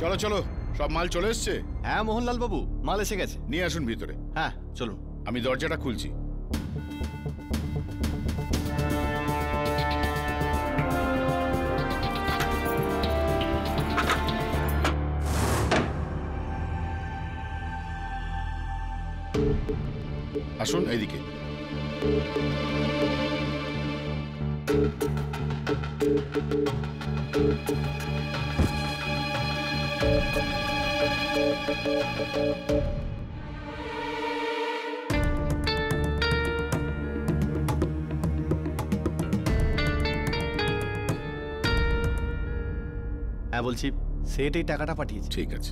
চলো চলো, সব মাল চলে এসছে। হ্যাঁ মোহনলাল বাবু, মাল এসে গেছে। নিয়ে আসুন ভিতরে। হ্যাঁ চলুন। আমি দরজাটা খুলছি। আসুন এইদিকে। হ্যাঁ বলছি, সেট এই টাকাটা পাঠিয়েছে। ঠিক আছে।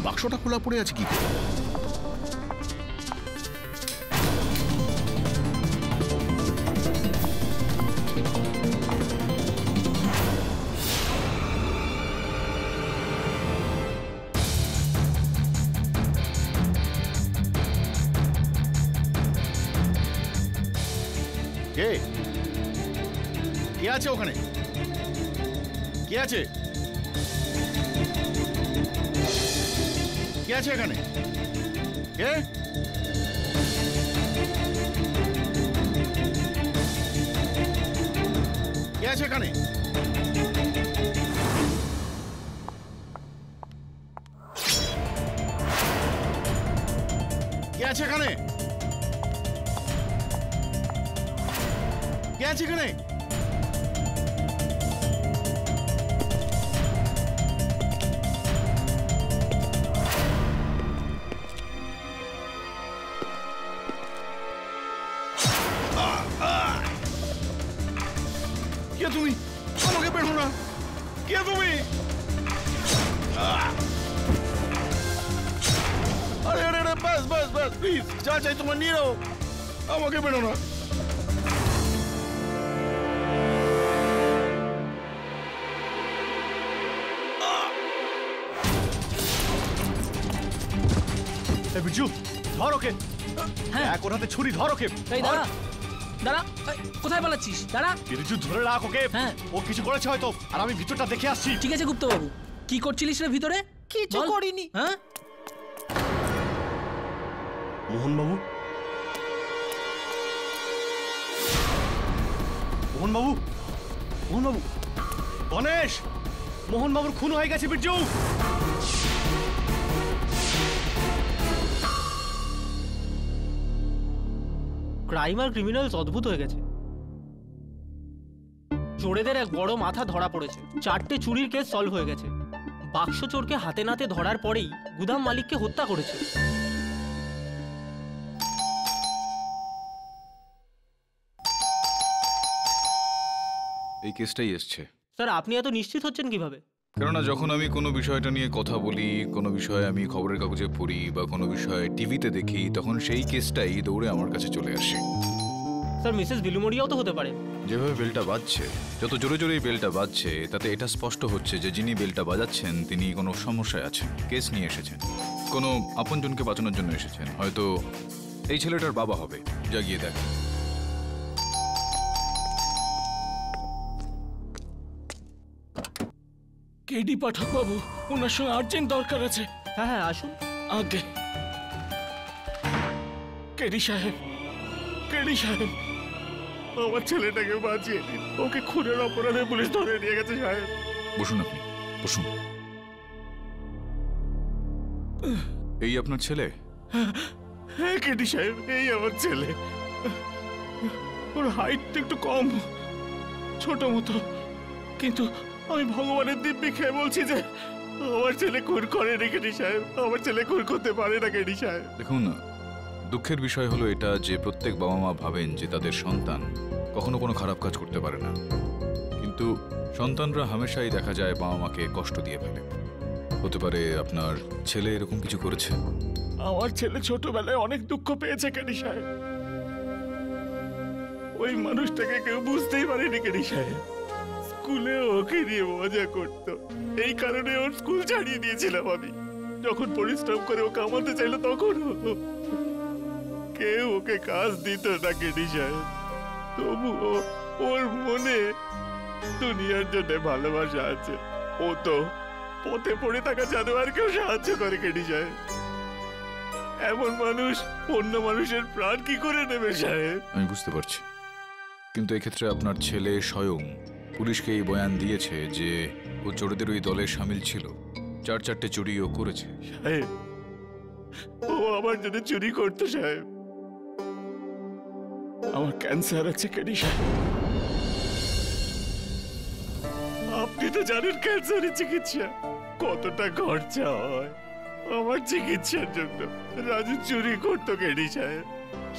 বাক্সটা খোলা পড়ে আছে কি করে? কে কে আছে ওখানে? কে আছে? কে আছে এখানে? কে? কে আছে এখানে? কে আছে এখানে? কে আছে এখানে? কে তুমি? আমাকে বেরো না। কে তুমি? আরে আরে আরে বাস বাস বাস, প্লিজ যা চাই তোমার নিয়ে নাও, আমাকে বেরো না। বিজু ধর ওকে। হ্যাঁ। এক ওর হাতে ছুরি, ধর ওকে। এই দাঁড়া দাঁড়া, কোথায় পালাচ্ছিস? দাঁড়া। বিজু ধরে রাখ ওকে। হ্যাঁ। ও কিছু করেছে হয়তো, আর আমি ভিতরটা দেখে আসছি। ঠিক আছে গুপ্তবাবু, কি করছিলিস রে ভিতরে? কিছু করিনি। হ্যাঁ মোহনবাবু, মোহনবাবু, মোহনবাবু, গণেশ, মোহনবাবুর খুন হয়ে গেছে বিরজু। ক্রাইম আর ক্রিমিনালস অদ্ভুত হয়ে গেছে। চোরেদের এক বড় মাথা ধরা পড়েছে, 4টে চুরির কেস সলভ হয়ে গেছে। বাক্স চোরকে হাতে নাতে ধরার পরেই গুদাম মালিককে হত্যা করেছে। এই কেসটাই এসছে। স্যার আপনি এত নিশ্চিত হচ্ছেন কিভাবে? কেননা যখন আমি কোনো বিষয়টা নিয়ে কথা বলি, কোনো বিষয়ে আমি খবরের কাগজে পড়ি বা কোনো বিষয়ে টিভিতে দেখি, তখন সেই কেসটাই দৌড়ে আমার কাছে চলে আসে। স্যার মিসেস বিলুমরিয়াও তো হতে পারে। যেভাবে বেলটা বাজছে, যত জোরে জোরে বেলটা বাজছে, তাতে এটা স্পষ্ট হচ্ছে যে যিনি বেলটা বাজাচ্ছেন তিনি কোনো সমস্যায় আছেন, কেস নিয়ে এসেছেন, কোনো আপনজনকে বাঁচানোর জন্য এসেছেন। হয়তো এই ছেলেটার বাবা হবে, যা গিয়ে দেখ। কেডি পাঠক বাবু, ওনার সঙ্গে আর্জেন্ট দরকার আছে। হ্যাঁ হ্যাঁ আসুন। আগে কেডি সাহেব, কেডি সাহেব, আমার ছেলেটাকে বাঁচিয়ে দিন। ওকে খুনের অপরাধে পুলিশ ধরে নিয়ে গেছে সাহেব। বসুন আপনি, বসুন। এই আপনার ছেলে? হ্যাঁ কেডি সাহেব, এই আমার ছেলে। ওর হাইট একটু কম, ছোট মতো, কিন্তু আমি ভগবানের দিব্যি খেয়ে বলছি যে আমার ছেলে খুন করে না কেডি সাহেব। আমার ছেলে খুন করতে পারে না কেডি সাহেব। দেখুন, দুঃখের বিষয় হলো এটা যে প্রত্যেক বাবা মা ভাবেন যে তাদের সন্তান কখনো কোনো খারাপ কাজ করতে পারে না, কিন্তু সন্তানরা হামেশাই দেখা যায় বাবা মাকে কষ্ট দিয়ে ফেলে। হতে পারে আপনার ছেলে এরকম কিছু করেছে। আমার ছেলে ছোটবেলায় অনেক দুঃখ পেয়েছে কেডি সাহেব। ওই মানুষটাকে কেউ বুঝতেই পারেনি কেডি সাহেব। স্কুলে ওকে নিয়ে মজা করত, এই কারণে ওর স্কুল ছাড়িয়ে দিয়েছিলাম আমি। যখন পরিশ্রম করে ও কামাতে চাইলো তখন কেউ ওকে কাজ দিত না কেডি সাহেব। তবুও ওর মনে দুনিয়ার জন্য ভালোবাসা আছে। ও তো পথে পড়ে থাকা জানোয়ারকেও সাহায্য করে কেডি সাহেব। এমন মানুষ অন্য মানুষের প্রাণ কি করে নেবে সাহেব? আমি বুঝতে পারছি, কিন্তু এক্ষেত্রে আপনার ছেলে স্বয়ং পুলিশকে এই বয়ান দিয়েছে যে ও চোরদের ওই দলে সামিল ছিল, 4-4টে চুরিও করেছে। সাহেব, ও আমার জন্য চুরি করতো সাহেব। আমার ক্যান্সার আছে কেডি সাহেব। আপনি তো জানেন ক্যান্সারের চিকিৎসা কতটা খরচা হয়। আমার চিকিৎসার জন্য রাজু চুরি করতো কেডি সাহেব।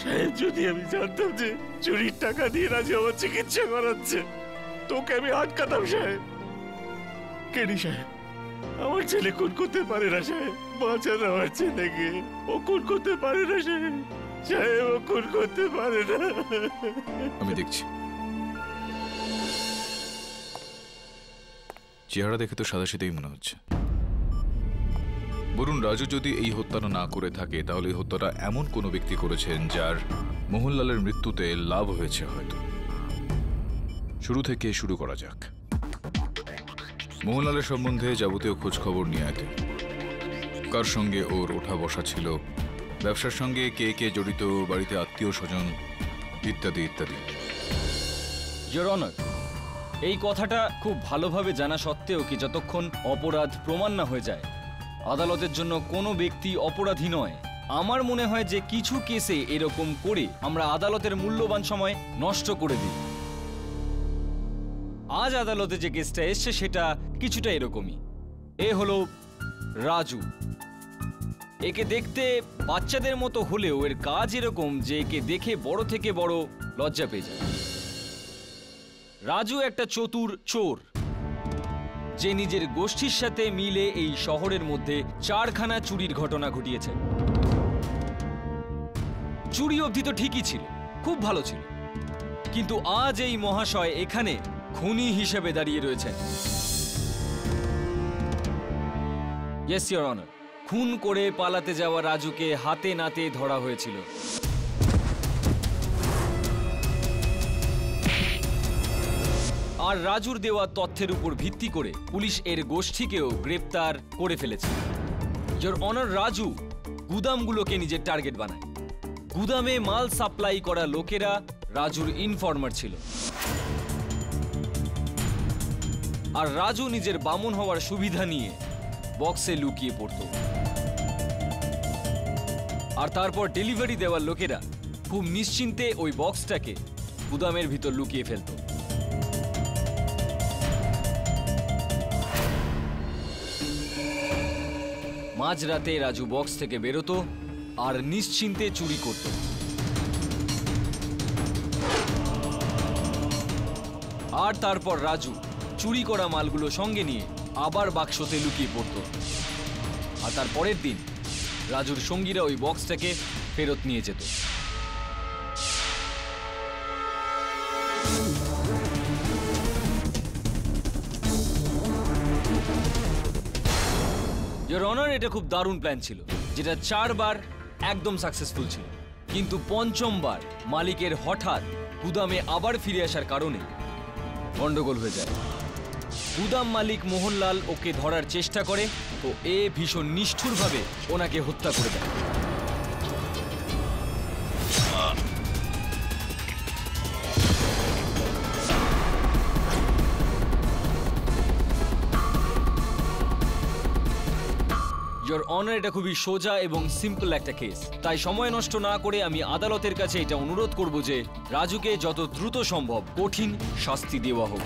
সাহেব, যদি আমি জানতাম যে চুরির টাকা দিয়ে রাজু আমার চিকিৎসা করাচ্ছে, তোকে আমি আটকাতাম সাহেব। কেডি সাহেব, আমার ছেলে খুন করতে পারে না সাহেব। বাঁচান আমার ছেলেকে, ও খুন করতে পারে না সাহেব। সাহেব, ও খুন করতে পারে না। আমি দেখছি। চেহারা দেখে তো সাদাসিধেই মনে হচ্ছে। বরুণ, রাজু যদি এই হত্যাটা না করে থাকে, তাহলে এই হত্যাটা এমন কোনো ব্যক্তি করেছেন যার মোহনলালের মৃত্যুতে লাভ হয়েছে হয়তো। শুরু থেকে শুরু করা যাক। মোহনলালের সম্বন্ধে যাবতীয় খোঁজ খবর নিয়ে আয়। কার সঙ্গে ওর ওঠা বসা ছিল, ব্যবসার সঙ্গে কে কে জড়িত, বাড়িতে আত্মীয় স্বজন, ইত্যাদি ইত্যাদি। ইওর অনার, এই কথাটা খুব ভালোভাবে জানা সত্ত্বেও কি যতক্ষণ অপরাধ প্রমাণ না হয়ে যায়, আদালতের জন্য কোনো ব্যক্তি অপরাধী নয়। আমার মনে হয় যে কিছু কেসে এরকম করে আমরা আদালতের মূল্যবান সময় নষ্ট করে দিই। আজ আদালতে যে কেসটা এসছে সেটা কিছুটা এরকমই। এ হলো রাজু। একে দেখতে বাচ্চাদের মতো হলেও এর কাজ এরকম যে একে দেখে বড় থেকে বড় লজ্জা পেয়ে যায়। রাজু একটা চতুর চোর, যে নিজের গোষ্ঠীর সাথে মিলে এই শহরের মধ্যে 4খানা চুরির ঘটনা ঘটিয়েছে। চুরি অবধি তো ঠিকই ছিল, খুব ভালো ছিল, কিন্তু আজ এই মহাশয় এখানে খুনি হিসেবে দাঁড়িয়ে রয়েছেন। ইয়েস ইওর অনার, খুন করে পালাতে যাওয়া রাজুকে হাতে নাতে ধরা হয়েছিল। আর রাজুর দেওয়া তথ্যের উপর ভিত্তি করে পুলিশ এর গোষ্ঠীকেও গ্রেপ্তার করে ফেলেছে। ইওর অনার, রাজু গুদামগুলোকে নিজের টার্গেট বানায়। গুদামে মাল সাপ্লাই করা লোকেরা রাজুর ইনফর্মার ছিল। আর রাজু নিজের বামন হওয়ার সুবিধা নিয়ে বক্সে লুকিয়ে পড়ত। আর তারপর ডেলিভারি দেওয়ার লোকেরা খুব নিশ্চিন্তে ওই বক্সটাকে গুদামের ভিতর লুকিয়ে ফেলত। মাঝরাতে রাজু বক্স থেকে বেরোতো আর নিশ্চিন্তে চুরি করত। আর তারপর রাজু চুরি করা মালগুলো সঙ্গে নিয়ে আবার বাক্সতে লুকিয়ে পড়ত। আর তার পরের দিন রাজুর সঙ্গীরা ওই বক্সটাকে ফেরত নিয়ে যেত। ইওর অনার, এটা খুব দারুণ প্ল্যান ছিল, যেটা 4 বার একদম সাকসেসফুল ছিল। কিন্তু 5ম বার মালিকের হঠাৎ গুদামে আবার ফিরে আসার কারণে গন্ডগোল হয়ে যায়। গুদাম মালিক মোহনলাল ওকে ধরার চেষ্টা করে, তো এ ভীষণ নিষ্ঠুরভাবে ওনাকে হত্যা করে দেয়। ইওর অনার, এটা খুবই সোজা এবং সিম্পল একটা কেস, তাই সময় নষ্ট না করে আমি আদালতের কাছে এটা অনুরোধ করব যে রাজুকে যত দ্রুত সম্ভব কঠিন শাস্তি দেওয়া হোক।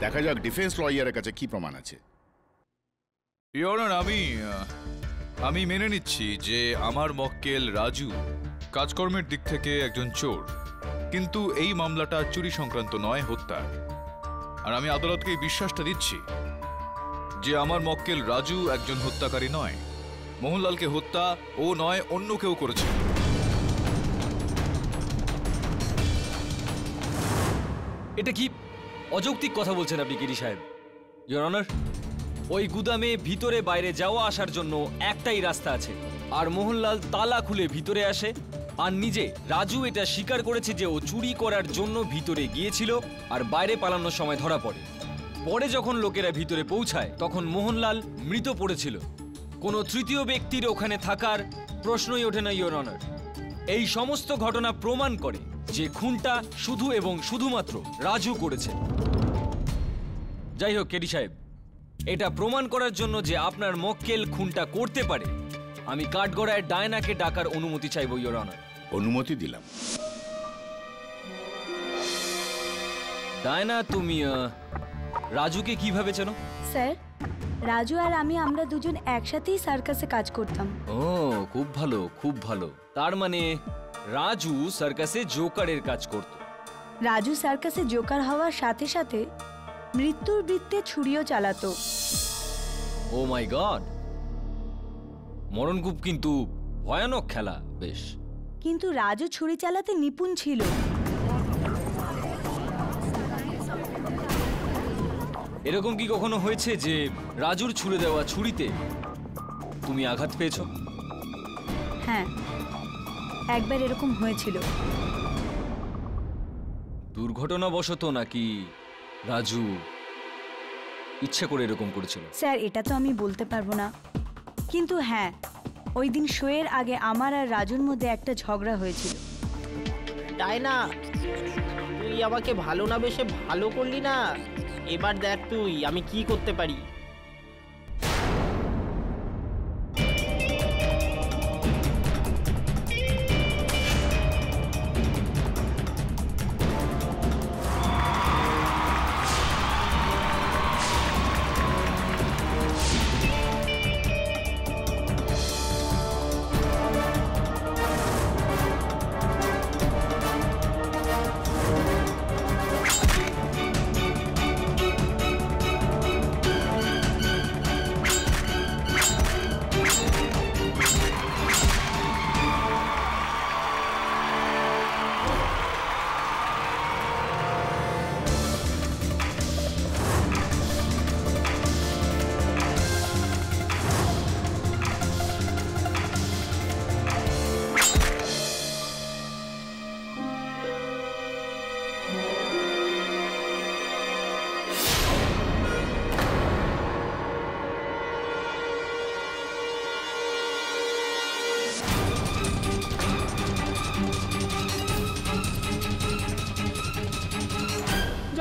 দেখা যাক ডিফেন্স লয়ারের কাছে কি প্রমাণ আছে। ইওর অনার, আমি মেনে নিচ্ছি যে আমার মক্কেল রাজু কাজকর্মের দিক থেকে একজন চোর, কিন্তু এই মামলাটা চুরি সংক্রান্ত নয়, হত্যা। আর আমি আদালতকে এই বিশ্বাসটা দিচ্ছি যে আমার মক্কেল রাজু একজন হত্যাকারী নয়। মোহনলালকে হত্যা ও নয়, অন্য কেউ করেছে। এটা কি অযৌক্তিক কথা বলছেন আপনি গিরি সাহেব? ইওর অনার, ওই গুদামে ভিতরে বাইরে যাওয়া আসার জন্য একটাই রাস্তা আছে, আর মোহনলাল তালা খুলে ভিতরে আসে। আর নিজে রাজু এটা স্বীকার করেছে যে ও চুরি করার জন্য ভিতরে গিয়েছিল আর বাইরে পালানোর সময় ধরা পড়ে। পরে যখন লোকেরা ভিতরে পৌঁছায় তখন মোহনলাল মৃত পড়েছিল। কোনো তৃতীয় ব্যক্তির ওখানে থাকার প্রশ্নই ওঠে না ইওর অনার। এই সমস্ত ঘটনা প্রমাণ করে যে খুনটা শুধু এবং শুধুমাত্র রাজু করেছে। যাই হোক কেডি সাহেব, এটা প্রমাণ করার জন্য যে আপনার মক্কেল খুনটা করতে পারে, আমি কাঠগড়ায় ডায়নাকে ডাকার অনুমতি চাইব ইওর অনার। অনুমতি দিলাম। ডায়না, তুমি রাজুকে কিভাবে চেনো? স্যার, রাজু আর আমরা দুজন একসাথেই সার্কাসে কাজ করতাম। ও, খুব ভালো, খুব ভালো। তার মানে রাজু সার্কাসে জোকারের কাজ করত। রাজু সার্কাসে জোকার হওয়ার সাথে সাথে মৃত্যুর বৃত্তে ছুরিও চালাতো। ও মাই গড, মরণকূপ কিন্তু ভয়ানক খেলা বেশ। কিন্তু রাজু ছুরি চালাতে নিপুণ ছিল। এরকম কি কখনো হয়েছে যে রাজুর ছুড়ে দেওয়া ছুরিতে তুমি আঘাত পেয়েছো? হ্যাঁ, একবার এরকম হয়েছিল। দুর্ঘটনাবশত নাকি রাজু ইচ্ছে করে এরকম করেছিল? স্যার, এটা তো আমি বলতে পারবো না, কিন্তু হ্যাঁ, ওই দিন শোয়ের আগে আমার আর রাজুর মধ্যে একটা ঝগড়া হয়েছিল। ডায়না, তুই আমাকে ভালো না বেশে ভালো করলি না। এবার দেখ তুই আমি কি করতে পারি।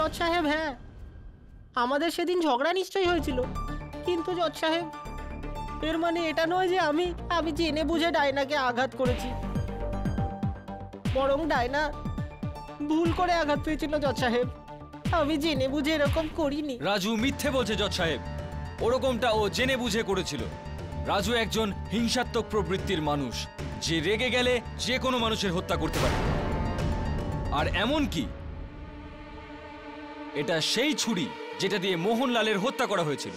জজ সাহেব, হ্যাঁ, আমাদের সেদিন ঝগড়া নিশ্চয়ই হয়েছিল, কিন্তু জজ সাহেব এর মানে এটা নয় যে আমি জেনে বুঝে ডায়নাকে আঘাত করেছি, বরং ডায়না ভুল করে আঘাত পেয়েছিল জজ সাহেব, আমি জেনে বুঝে এরকম করিনি। রাজু মিথ্যে বলছে জজ সাহেব, ওরকমটা ও জেনে বুঝে করেছিল। রাজু একজন হিংসাত্মক প্রবৃত্তির মানুষ, যে রেগে গেলে যে কোনো মানুষের হত্যা করতে পারে। আর এমন কি, এটা সেই ছুরি যেটা দিয়ে মোহনলালের হত্যা করা হয়েছিল।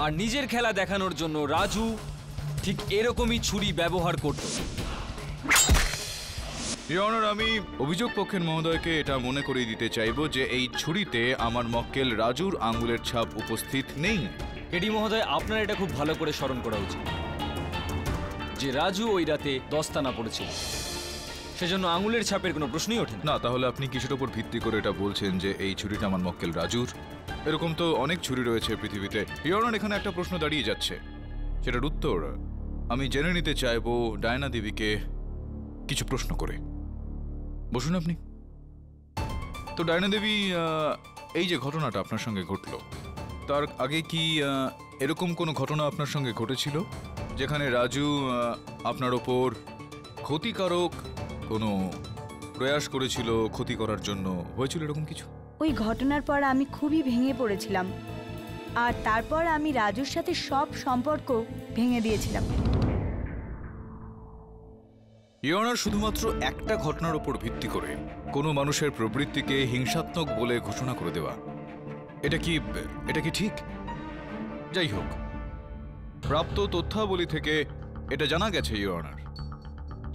আর নিজের খেলা দেখানোর জন্য রাজু ঠিক এরকমই ছুরি ব্যবহার করত। ইওর অনার, আমি অভিযোগ পক্ষের মহোদয়কে এটা মনে করিয়ে দিতে চাইবো যে এই ছুরিতে আমার মক্কেল রাজুর আঙ্গুলের ছাপ উপস্থিত নেই। এডি মহোদয়, আপনার এটা খুব ভালো করে স্মরণ করা উচিত যে রাজু ওই রাতে দস্তানা পড়েছিল, সেজন্য আঙুলের ছাপের কোনো প্রশ্নই ওঠে না। না, তাহলে আপনি কিসের উপর ভিত্তি করে এটা বলছেন যে এই ছুরিটা আমার মক্কেল রাজুর? এরকম তো অনেক ছুরি রয়েছে পৃথিবীতে। ইওর অনার, এখানে একটা প্রশ্ন দাঁড়িয়ে যাচ্ছে, সেটার উত্তর আমি জেনে নিতে চাইবো ডায়না দেবীকে কিছু প্রশ্ন করে। বসুন আপনি। তো ডায়না দেবী, এই যে ঘটনাটা আপনার সঙ্গে ঘটলো, তার আগে কি এরকম কোনো ঘটনা আপনার সঙ্গে ঘটেছিল যেখানে রাজু আপনার ওপর ক্ষতিকারক কোনো প্রয়াস করেছিল, ক্ষতি করার জন্য হয়েছিল এরকম কিছু? ওই ঘটনার পর আমি খুবই ভেঙে পড়েছিলাম, আর তারপর আমি রাজুর সাথে সব সম্পর্ক ভেঙে দিয়েছিলাম। ইওর অনার, শুধুমাত্র একটা ঘটনার উপর ভিত্তি করে কোনো মানুষের প্রবৃত্তিকে হিংসাত্মক বলে ঘোষণা করে দেওয়া, এটা কি ঠিক? যাই হোক, প্রাপ্ত তথ্যাবলী থেকে এটা জানা গেছে ইওর অনার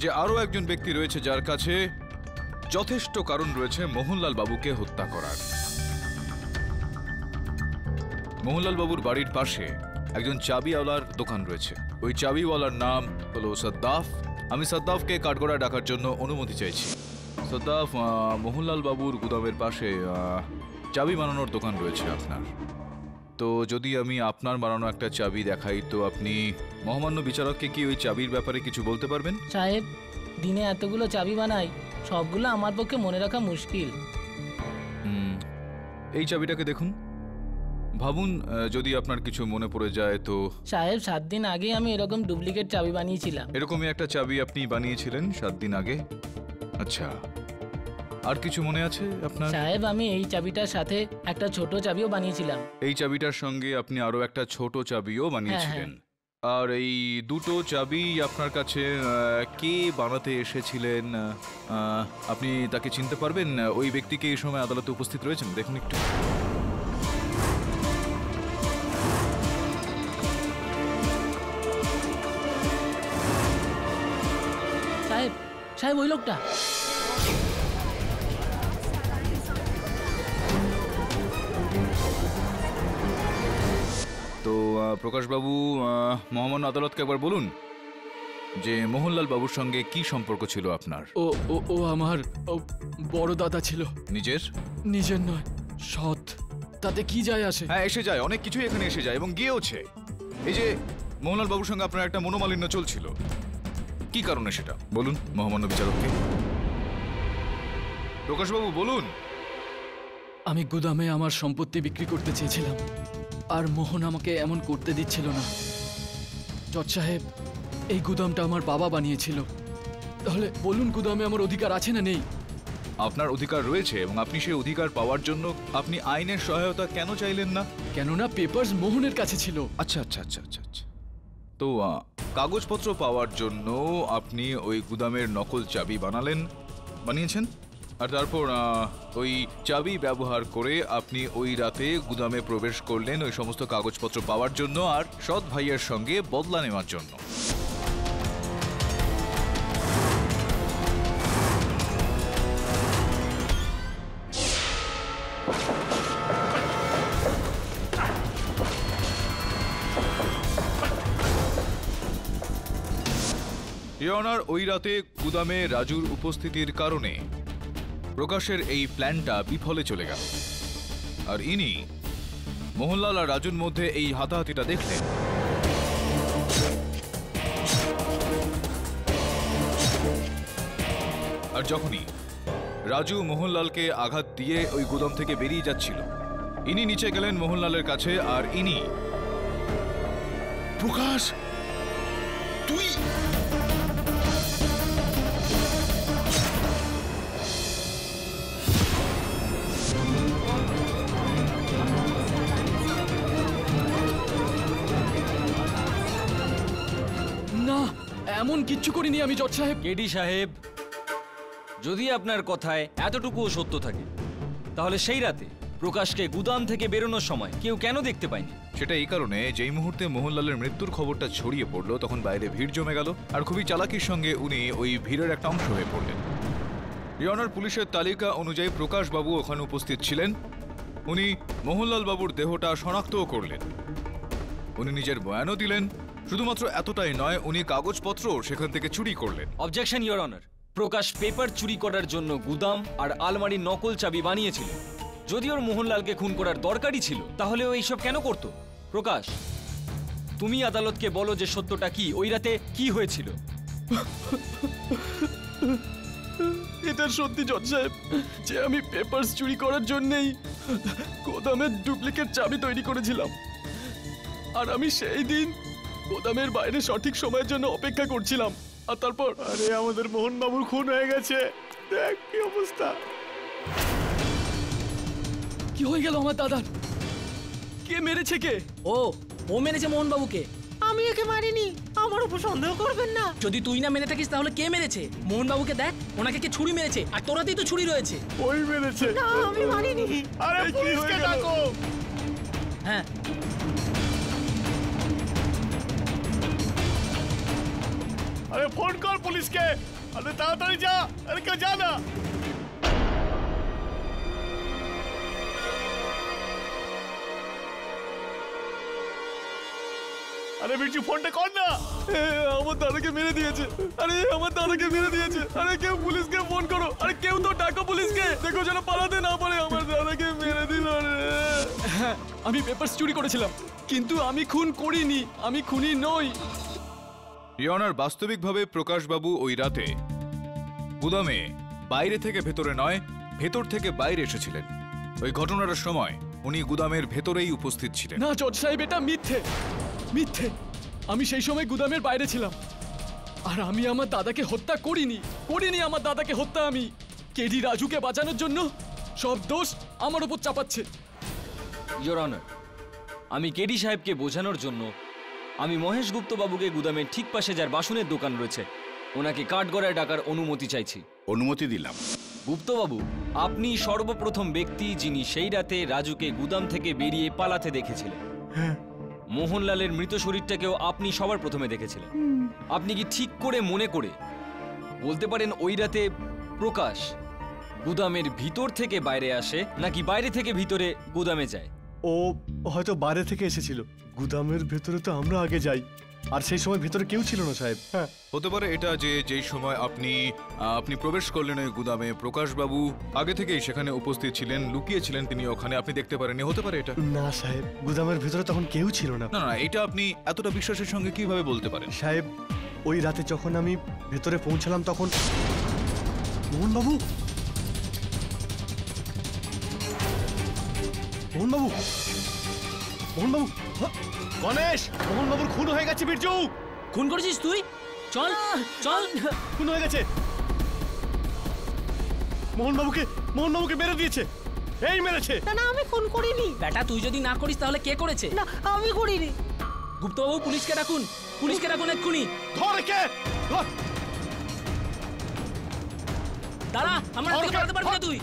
যে আরও একজন ব্যক্তি রয়েছে যার কাছে যথেষ্ট কারণ রয়েছে মোহনলাল বাবুকে হত্যা করার। মোহনলাল বাবুর বাড়ির পাশে একজন চাবিওয়ালার দোকান রয়েছে, ওই চাবিওয়ালার নাম হলো সাদ্দাফ। আমি সাদ্দাফকে কাঠগড়ায় ডাকার জন্য অনুমতি চাইছি। সাদ্দাফ, মোহনলাল বাবুর গুদামের পাশে চাবি বানানোর দোকান রয়েছে আপনার। তো যদি আমি আপনার বানানো একটা চাবি দেখাই, তো আপনি মহামান্য বিচারককে কি ওই চাবির ব্যাপারে কিছু বলতে পারবেন? সাহেব, দিনে এতগুলো চাবি বানাই, সবগুলো আমার পক্ষে মনে রাখা মুশকিল। এই চাবিটাকে দেখুন, ভাবুন যদি আপনার কিছু মনে পড়ে যায় তো। সাহেব, 7 দিন আগে আমি এরকম ডুপ্লিকেট চাবি বানিয়েছিলাম। এরকমই একটা চাবি আপনি বানিয়েছিলেন 7 দিন আগে? আচ্ছা, আর কিছু মনে আছে আপনার? সাহেব, আমি এই চাবিটার সাথে একটা ছোট চাবিও বানিয়েছিলাম। এই চাবিটার সঙ্গে আপনি আরো একটা ছোট চাবিও বানিয়েছিলেন। আর এই দুটো চাবি আপনার কাছে কে বানাতে এসেছিলেন, আপনি তাকে চিনতে পারবেন? ওই ব্যক্তিকে এই সময় আদালতে উপস্থিত রয়েছেন, দেখুন একটু। সাহেব, ওই লোকটা। তো প্রকাশবাবু, মহামান্য আদালতকে একবার বলুন যে মোহনলাল বাবুর সঙ্গে কি সম্পর্ক ছিল আপনার? ও আমার বড় দাদা ছিল। নিজের নয়, সৎ। তাতে কি যায় আসে? হ্যাঁ, এসে যায়, অনেক কিছুই এখানে এসে যায় এবং গিয়েওছে। এই যে মোহনলাল বাবুর সঙ্গে আপনার একটা মনোমালিন্য চলছিল, কি কারণে সেটা বলুন মহামান্য বিচারককে। প্রকাশবাবু বলুন। আমি গুদামে আমার সম্পত্তি বিক্রি করতে চেয়েছিলাম, আর মোহন আমাকে এমন করতে দিচ্ছিল না। জজ সাহেব, এই গুদামটা আমার বাবা বানিয়েছিল। তাহলে বলুন, গুদামে আমার অধিকার আছে না নেই? আপনার অধিকার রয়েছে এবং আপনি সেই অধিকার পাওয়ার জন্য আপনি আইনের সহায়তা কেন চাইলেন না? কেননা পেপারস মোহনের কাছে ছিল। আচ্ছা আচ্ছা আচ্ছা আচ্ছা আচ্ছা। তো কাগজপত্র পাওয়ার জন্য আপনি ওই গুদামের নকল চাবি বানিয়েছেন, আর তারপর ওই চাবি ব্যবহার করে আপনি ওই রাতে গুদামে প্রবেশ করলেন ওই সমস্ত কাগজপত্র পাওয়ার জন্য আর সৎ ভাইয়ের সঙ্গে বদলা নেওয়ার জন্য। ইওর অনার, ওই রাতে গুদামে রাজুর উপস্থিতির কারণে প্রকাশের এই প্ল্যানটা বিফলে চলে গেল, আর ইনি মোহনলাল আর রাজুর মধ্যে এই হাতাহাতিটা দেখলেন। আর যখনই রাজু মোহনলালকে আঘাত দিয়ে ওই গুদাম থেকে বেরিয়ে যাচ্ছিল, ইনি নিচে গেলেন মোহনলালের কাছে আর ইনি প্রকাশ, তুই না, এমন কিচ্ছু করিনি আমি জজ সাহেব। কেডি সাহেব, যদি আপনার কথায় এতটুকুও সত্য থাকে, তাহলে সেই রাতে প্রকাশকে গুদাম থেকে বেরোনোর সময় কেউ কেন দেখতে পায়নি? সেটা এই কারণে, যেই মুহূর্তে মোহনলালের মৃত্যুর খবরটা ছড়িয়ে পড়লো তখন বাইরে ভিড় জমে গেল, আর খুবই চালাকির সঙ্গে উনি ওই ভিড়ের একটা অংশ হয়ে পড়লেন। ইয়নার পুলিশের তালিকা অনুযায়ী প্রকাশ বাবু ওখানে উপস্থিত ছিলেন। উনি মোহনলাল বাবুর দেহটা শনাক্তও করলেন, উনি নিজের বয়ানও দিলেন। শুধুমাত্র এতটাই নয়, উনি কাগজপত্র সেখান থেকে চুরি করলেন। Objection your honour, Prakash paper চুরি করার জন্য গুদাম আর আলমারির নকল চাবি বানিয়েছিল। যদি ওর মোহনলালকে খুন করার দরকারই ছিল, তাহলে ও এইসব কেন করত? প্রকাশ, তুমি আদালতকে বলো যে সত্যটা কি, ওই রাতে কি হয়েছিল। এটা সত্যি জজ সাহেব যে আমি পেপারস চুরি করার জন্যই গোদামের ডুপ্লিকেট চাবি তৈরি করেছিলাম, আর আমি সেই দিন গোদামের বাইরে সঠিক সময়ের জন্য অপেক্ষা করছিলাম। আর তারপর আরে আমাদের মোহন বাবুর খুন হয়ে গেছে, দেখ কি অবস্থা। কি হয়ে গেল আমার দাদার? কে মেরেছে? কে? ও মেরেছে মোহনবাবুকে। আমি একে মারিনি, আমার উপর সন্দেহ করবেন না। যদি তুই না মেরে থাকিস তাহলে কে মেরেছে? মোহনবাবুকে দেখ, ওনাকে কে ছুরি মেরেছে, আর তোরাতেই তো ছুরি রয়েছে। ওই মেরেছে। না, আমি মারিনি। আরে পুলিশকে ডাকো। হ্যাঁ, আরে ফোন কর পুলিশকে। আরে তাড়াতাড়ি যা, আরে কেউ যা না। আরে বিরজু ফোনটা কর না। আমার দাদাকে মেরে দিয়েছে। আরে আমার দাদাকে মেরে দিয়েছে। আরে কেউ পুলিশকে ফোন করো। আরে কেউ তো ডাকো পুলিশকে, দেখো যেন পালাতে না পারে। আমার দাদাকে মেরে দিল রে। হ্যাঁ, আমি পেপারস চুরি করেছিলাম, কিন্তু আমি খুন করিনি, আমি খুনি নই। ইয়নার, বাস্তবিকভাবে প্রকাশবাবু ওই রাতে গুদামে বাইরে থেকে ভেতরে নয়, ভেতর থেকে বাইরে এসেছিলেন। ওই ঘটনার সময় উনি গুদামের ভেতরেই উপস্থিত ছিলেন। না জজ সাহেব, এটা মিথ্যে, মিথ্যে। আমি সেই সময় গুদামের বাইরে ছিলাম, আর আমি আমার দাদাকে হত্যা করিনি, আমার দাদাকে হত্যা। আমি কেডি রাজুকে বাঁচানোর জন্য সব দোষ আমার উপর চাপাচ্ছে। ইওর অনার, আমি কেডি সাহেবকে বোঝানোর জন্য আমি মহেশ গুপ্ত বাবুকে গুদামের ঠিক পাশে যার বাসনের দোকান রয়েছে, ওনাকে কাঠগড়ায় ডাকার অনুমতি চাইছি। অনুমতি দিলাম। গুপ্তবাবু, আপনি সর্বপ্রথম ব্যক্তি যিনি সেই রাতে রাজুকে গুদাম থেকে বেরিয়ে পালাতে দেখেছিলেন। মোহনলালের মৃত শরীরটাকেও আপনি সবার প্রথমে দেখেছিলেন। আপনি কি ঠিক করে মনে করে বলতে পারেন ওই রাতে প্রকাশ গুদামের ভিতর থেকে বাইরে আসে নাকি বাইরে থেকে ভিতরে গুদামে যায়? ও হয়তো বাইরে থেকে এসেছিল, গুদামের ভেতরে তো আমরা আগে যাই, আর সেই সময় ভেতরে কেউ ছিল না সাহেব। হ্যাঁ, হতে পারে এটা যে যেই সময় আপনি প্রবেশ করলেন ওই গুদামে, প্রকাশবাবু আগে থেকেই সেখানে উপস্থিত ছিলেন, লুকিয়েছিলেন তিনি ওখানে, আপনি দেখতে পারেননি। হতে পারে এটা। না সাহেব, গুদামের ভেতরে তখন কেউ ছিল না। না না, এটা আপনি এতটা বিশ্বাসের সঙ্গে কিভাবে বলতে পারেন? সাহেব, ওই রাতে যখন আমি ভেতরে পৌঁছালাম তখন মোহনবাবু, মোহনবাবু, মোহনবাবু, গণেশ, মোহনবাবুর খুন হয়ে গেছে। বিরজু, খুন করেছিস তুই? চল চল। খুন হয়ে গেছে। মোহনবাবুকে মেরে দিয়েছে, এই মেরেছে। না না, আমি খুন করিনি। বেটা, তুই যদি না করিস তাহলে কে করেছে? না, আমি করিনি। গুপ্তবাবু, পুলিশকে ডাকুন, পুলিশকে ডাকুন এক্ষুনি। ধর কে, ধর। দাঁড়া, আমরা থেকে পালাতে পারবি না তুই।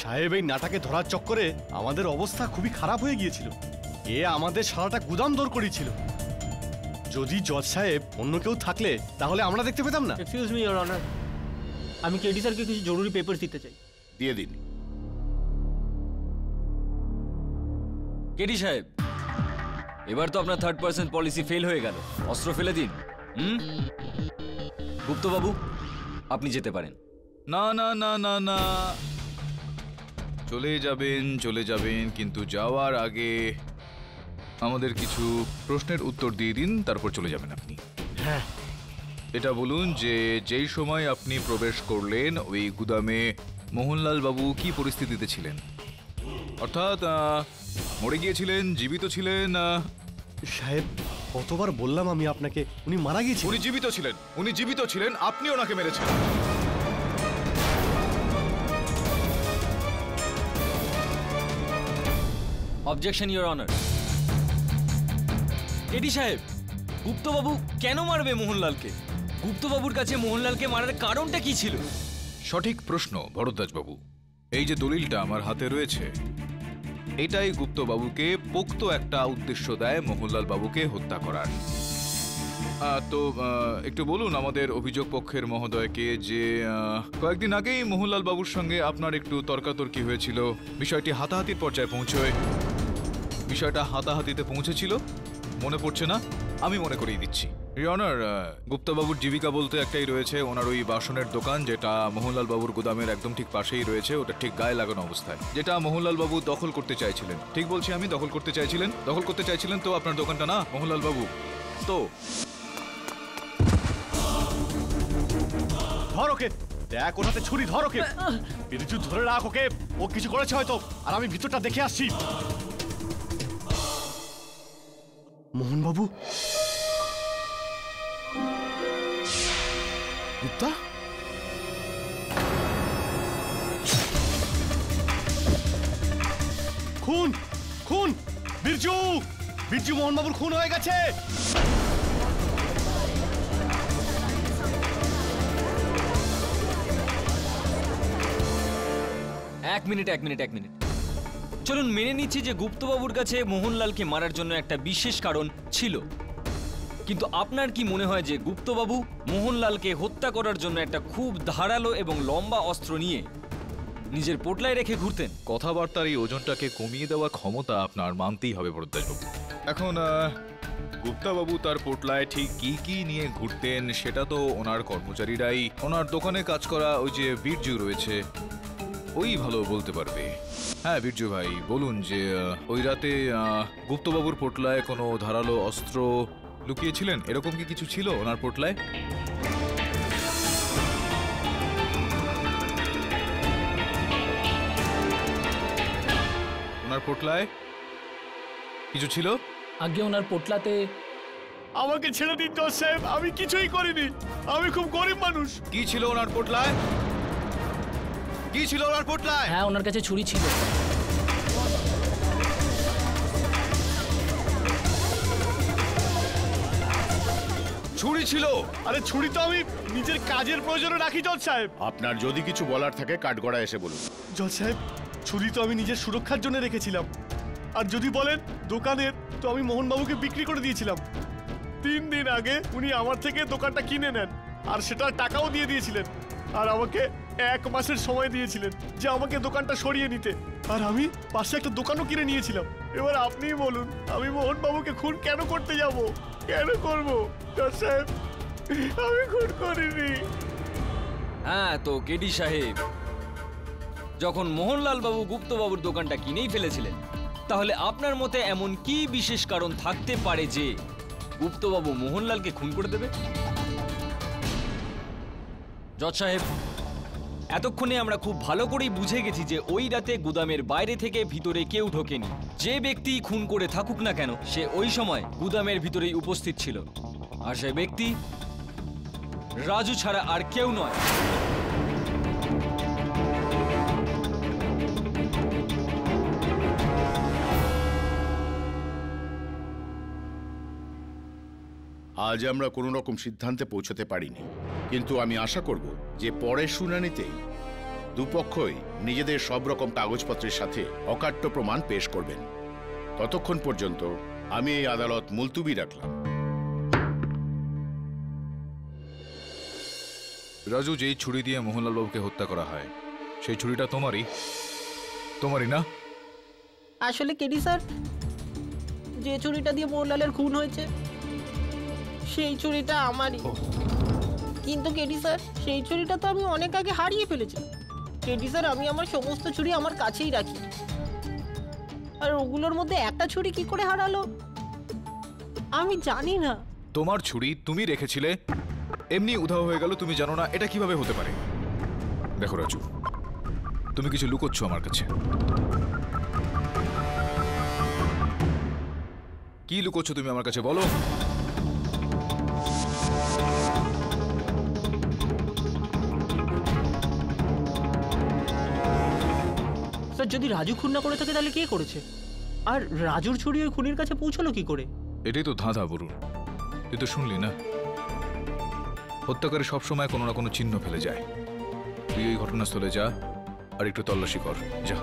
সাহেব, এই নাটাকে ধরার চক্করে আমাদের অবস্থা খুবই খারাপ হয়ে গিয়েছিল। এ আমাদের সারাটা গুদাম দৌড় করিয়েছিল। যদি জজ সাহেব অন্য কেউ থাকলে তাহলে আমরা দেখতে পেতাম না। এক্সকিউজ মি ইওর অনার, আমি কেডি স্যারকে কিছু জরুরি পেপার দিতে চাই। দিয়ে দিন। কেডি সাহেব, এবার তো আপনার থার্ড পার্সন পলিসি ফেল হয়ে গেল। অস্ত্র ফেলে দিন। গুপ্তবাবু, আপনি যেতে পারেন। না না না না না, চলে যাবেন, কিন্তু যাওয়ার আগে আমাদের কিছু প্রশ্নের উত্তর দিয়ে দিন, তারপর চলে যাবেন আপনি। হ্যাঁ, এটা বলুন যে যেই সময় আপনি প্রবেশ করলেন ওই গুদামে মোহনলাল বাবু কি পরিস্থিতিতে ছিলেন? অর্থাৎ মরে গিয়েছিলেন, জীবিত ছিলেন? সাহেব কতবার বললাম আমি আপনাকে, উনি মারা গিয়েছেন। উনি জীবিত ছিলেন, আপনি ওনাকে মেরেছেন। Objection your honour. এডি সাহেব, গুপ্তবাবু কেন মারবে মোহনলালকে? গুপ্তবাবুর কাছে মোহনলালকে মারার কারণটা কি ছিল? সঠিক প্রশ্ন ভরদ্বাজ বাবু। এই যে দলিলটা আমার হাতে রয়েছে, এটাই গুপ্তবাবুকে পোক্ত একটা উদ্দেশ্য দেয় মোহনলাল বাবুকে হত্যা করার। তো একটু বলুন আমাদের অভিযোগ পক্ষের মহোদয়কে যে কয়েকদিন আগেই মোহনলাল বাবুর সঙ্গে আপনার একটু তর্কাতর্কি হয়েছিল, বিষয়টি হাতাহাতির পর্যায়ে হাতাহাতিতে পৌঁছেছিল, মনে পড়ছে না? আমি মনে করিয়ে দিচ্ছি। অনার, গুপ্তবাবুর জীবিকা বলতে একটাই রয়েছে, ওনার ওই বাসনের দোকান, যেটা মোহনলাল বাবুর গোদামের একদম ঠিক পাশেই রয়েছে, ওটা ঠিক গায়ে লাগানো অবস্থায়, যেটা মোহনলাল বাবু দখল করতে চাইছিলেন। ঠিক বলছি আমি, দখল করতে চাইছিলেন তো আপনার দোকানটা, না মোহনলাল বাবু? তো ধর ওকে, দেখ ওটাতে ছুরি, ধর ওকে, বিরজু ধরে রাখ ওকে, ও কিছু করেছে হয়তো, আর আমি ভিতরটা দেখে আসছি। মোহন বাবু, গুপ্তা, খুন খুন, বিরজু মোহন বাবুর খুন হয়ে গেছে। এক মিনিট। চলুন মেনে নিচ্ছি যে গুপ্তবাবুর কাছে মোহনলালকে মারার জন্য একটা বিশেষ কারণ ছিল, কিন্তু আপনার কি মনে হয় যে গুপ্তবাবু মোহনলালকে হত্যা করার জন্য একটা খুব ধারালো এবং লম্বা অস্ত্র নিয়ে নিজের পোটলায় রেখে ঘুরতেন? কথাবার্তার এই ওজনটাকে কমিয়ে দেওয়ার ক্ষমতা আপনার মানতেই হবে ভরদ্বাজবাবু। এখন গুপ্তাবাবু তার পোটলায় ঠিক কি নিয়ে ঘুরতেন সেটা তো ওনার কর্মচারীরাই, ওনার দোকানে কাজ করা ওই যে বীরজু রয়েছে, ওই ভালো বলতে পারবে। হ্যাঁ বীরজু ভাই, বলুন যে ওই রাতে গুপ্তবাবুর পোটলায় কোনো ধারালো অস্ত্র লুকিয়েছিলেন, এরকম কি কিছু ছিল ওনার পোটলায়? ওনার পোটলায় কিছু ছিল? আগে ওনার পোটলাতে। আমাকে ছেড়ে দিন জজ সাহেব, আমি কিছুই করিনি, আমি খুব গরিব মানুষ। কি ছিল ওনার পোটলায়? হ্যাঁ, ওনার কাছে ছুরি ছিল। ছুরি ছিল? আরে ছুরি তো আমি নিজের কাজের প্রয়োজনে রাখি জজ সাহেব। আপনার যদি কিছু বলার থাকে কাঠগড়া এসে বলুন। জজ সাহেব, ছুরি তো আমি নিজের সুরক্ষার জন্য রেখেছিলাম, আর যদি বলেন দোকানের, তো আমি মোহনবাবুকে বিক্রি করে দিয়েছিলাম। 3 দিন আগে উনি আমার থেকে দোকানটা কিনে নেন, আর সেটার টাকাও দিয়ে দিয়েছিলেন, আর আমাকে 1 মাসের সময় দিয়েছিলেন যে আমাকে দোকানটা সরিয়ে নিতে, আর আমি পাশে একটা দোকানও কিনে নিয়েছিলাম। এবার আপনিই বলুন, আমি মোহনবাবুকে খুন কেন করতে যাব? কেন করব জজ সাহেব? আমি খুন করিনি। হ্যাঁ, তো কেডি সাহেব, যখন মোহনলাল বাবু গুপ্তবাবুর দোকানটা কিনেই ফেলেছিলেন, তাহলে আপনার মতে এমন কি বিশেষ কারণ থাকতে পারে যে গুপ্তবাবু মোহনলালকে খুন করে দেবে? জজ সাহেব, এতক্ষণে আমরা খুব ভালো করেই বুঝে গেছি যে ওই রাতে গুদামের বাইরে থেকে ভিতরে কেউ ঢোকেনি। যে ব্যক্তি খুন করে থাকুক না কেন, সে ওই সময় গুদামের ভিতরেই উপস্থিত ছিল, আর সে ব্যক্তি রাজু ছাড়া আর কেউ নয়। আজ আমরা কোনো রকম সিদ্ধান্তে পৌঁছতে পারিনি, কিন্তু আমি আশা করব যে পরের শুনানিতেই দুপক্ষই নিজেদের সব রকম কাগজপত্রের সাথে অকাট্য প্রমাণ পেশ করবেন। ততক্ষণ পর্যন্ত আমি এই আদালত মুলতুবি রাখলাম। রাজু, যেই ছুরি দিয়ে মোহনলাল বাবুকে হত্যা করা হয় সেই ছুরিটা তোমারই না? আসলে কেডি স্যার, যে ছুরিটা দিয়ে মোহনলালের খুন হয়েছে সেই ছুরিটা আমারই। কিন্তু কেডি স্যার, সেই ছুরিটা তো আমি অনেক আগে হারিয়ে ফেলেছি। কেডি স্যার, আমি আমার সমস্ত ছুরি আমার কাছেই রাখি, আর ওগুলোর মধ্যে একটা ছুরি কি করে হারালো আমি জানি না। তোমার ছুরি তুমি রেখেছিলে, এমনি উধাও হয়ে গেল, তুমি জানো না এটা কিভাবে হতে পারে? দেখো রাজু, তুমি কিছু লুকোচ্ছ আমার কাছে। কি লুকোচ্ছ তুমি আমার কাছে, বলো। স্যার, যদি রাজু খুন না করে থাকে তাহলে কে করেছে? আর রাজুর ছুরি ওই খুনির কাছে পৌঁছলো কি করে? এটাই তো ধাঁধা বরুণ, তুই তো শুনলি না, হত্যাকারী সবসময় কোনো না কোনো চিহ্ন ফেলে যায়। তুই ওই ঘটনাস্থলে যা আর একটু তল্লাশি কর, যা।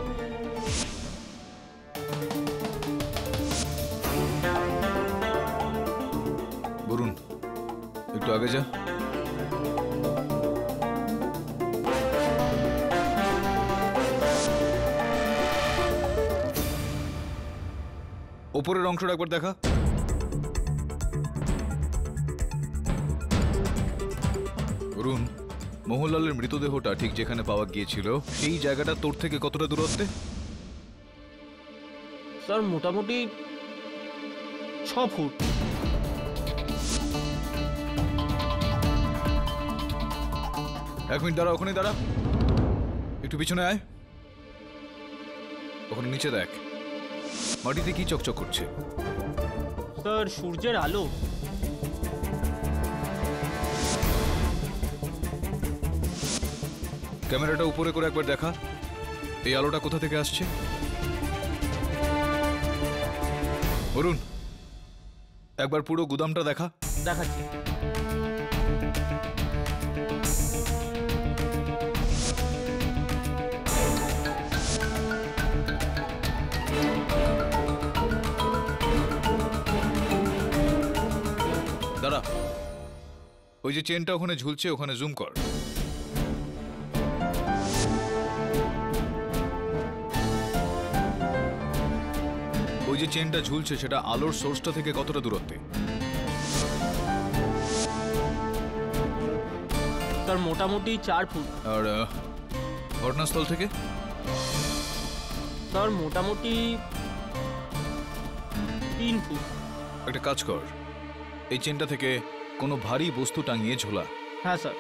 বরুণ, একটু আগে যা। ওপরের অংশটা একবার দেখা। অরুণ, মোহনলালের মৃতদেহটা ঠিক যেখানে পাওয়া গিয়েছিল সেই জায়গাটা তোর থেকে কতটা দূরত্বে? স্যার, মোটামুটি 6 ফুট। এক মিনিট দাঁড়া, ওখানে দাঁড়া, একটু পিছনে আয়। ওখানে নিচে দেখ, মাটিতে কি চকচক করছে? স্যার, সূর্যের আলো। ক্যামেরাটা উপরে করে একবার দেখা, এই আলোটা কোথা থেকে আসছে? অরুণ, একবার পুরো গুদামটা দেখা। দেখাচ্ছি। দাঁড়া, ওই যে চেনটা ওখানে ঝুলছে, ওখানে জুম কর। ওই যে চেনটা ঝুলছে সেটা আলোর সোর্সটা থেকে কতটা দূরত্বে? স্যার, মোটামুটি 4 ফুট। আর ঘটনাস্থল থেকে? স্যার, মোটামুটি 3 ফুট। একটা কাজ কর, এই চেনটা থেকে কোনো ভারী বস্তু টাঙিয়ে ঝোলা। হ্যাঁ স্যার।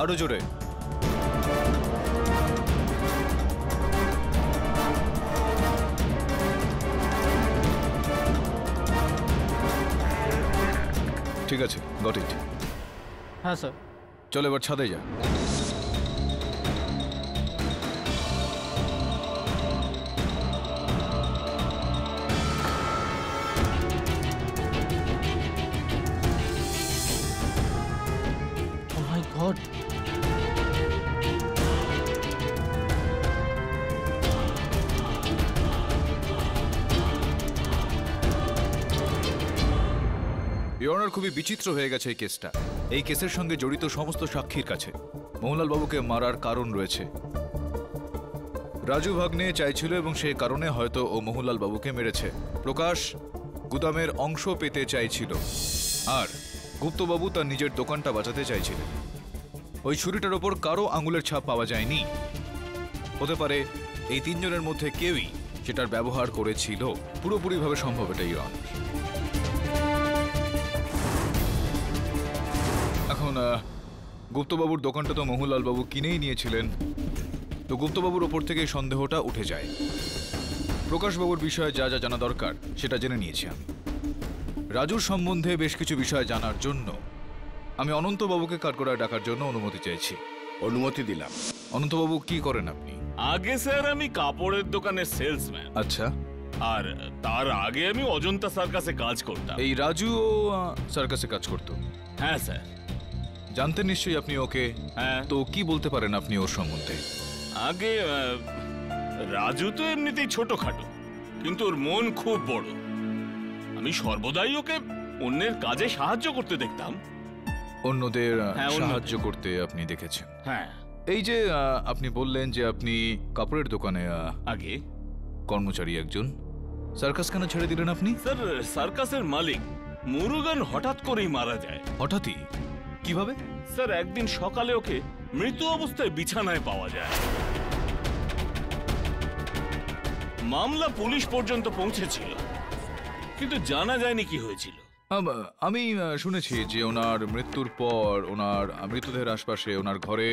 আরো জোরে। ঠিক আছে, গট ইট। হ্যাঁ স্যার। চল এবার ছাদে যা। ও মাই গড। ইওর অনার, খুবই বিচিত্র হয়ে গেছে এই কেসটা। এই কেসের সঙ্গে জড়িত সমস্ত সাক্ষীর কাছে মোহনলাল বাবুকে মারার কারণ রয়েছে। রাজু ভাগ্নে চাইছিল এবং সেই কারণে হয়তো ও মোহনলাল বাবুকে মেরেছে। প্রকাশ গুদামের অংশ পেতে চাইছিল, আর গুপ্তবাবু তার নিজের দোকানটা বাঁচাতে চাইছিলেন। ওই ছুরিটার ওপর কারো আঙুলের ছাপ পাওয়া যায়নি। হতে পারে এই তিনজনের মধ্যে কেউই সেটার ব্যবহার করেছিল। পুরোপুরিভাবে সম্ভব এটা, ইওর অনার। এখন গুপ্তবাবুর দোকানটা তো মোহনলাল বাবু কিনেই নিয়েছিলেন, তো গুপ্তবাবুর ওপর থেকে সন্দেহটা উঠে যায়। প্রকাশবাবুর বিষয়ে যা যা জানা দরকার সেটা জেনে নিয়েছি আমি। রাজুর সম্বন্ধে বেশ কিছু বিষয় জানার জন্য আমি অনন্তবাবুকে কাঠগড়ায় ডাকার জন্য অনুমতি চাইছি। অনুমতি দিলাম। অনন্তবাবু, কি করেন আপনি? আগে স্যার আমি কাপড়ের দোকানের সেলসম্যান, আচ্ছা। আর তার আগে আমি অজন্তা সার্কাসে কাজ করতাম। এই রাজুও সার্কাসে কাজ করতো? হ্যাঁ স্যার। জানতেন নিশ্চয়ই আপনি ওকে। হ্যাঁ। তো কি বলতে পারেন আপনি ওর সম্বন্ধে? আগে রাজু তো এমনিতেই ছোটখাটো, কিন্তু ওর মন খুব বড়। আমি সর্বদাই ওকে অন্যের কাজে সাহায্য করতে দেখতাম। অন্যদের হ্যাঁ, অন্যদের। সাহায্য করতে আপনি দেখেছেন। হ্যাঁ। এই যে আপনি বললেন যে আপনি কাপড়ের দোকানে আগে কর্মচারী একজন, সার্কাস কেন ছেড়ে দিলেন আপনি? স্যার, সার্কাসের মালিক মুরুগান হঠাৎ করেই মারা যায়। হঠাৎই? কিভাবে? স্যার, একদিন সকালে ওকে মৃত অবস্থায় বিছানায় পাওয়া যায়। মামলা পুলিশ পর্যন্ত পৌঁছেছিল, কিন্তু জানা যায়নি কি হয়েছিল। আমি শুনেছি যে ওনার মৃত্যুর পর ওনার মৃতদেহের আশপাশে ওনার ঘরে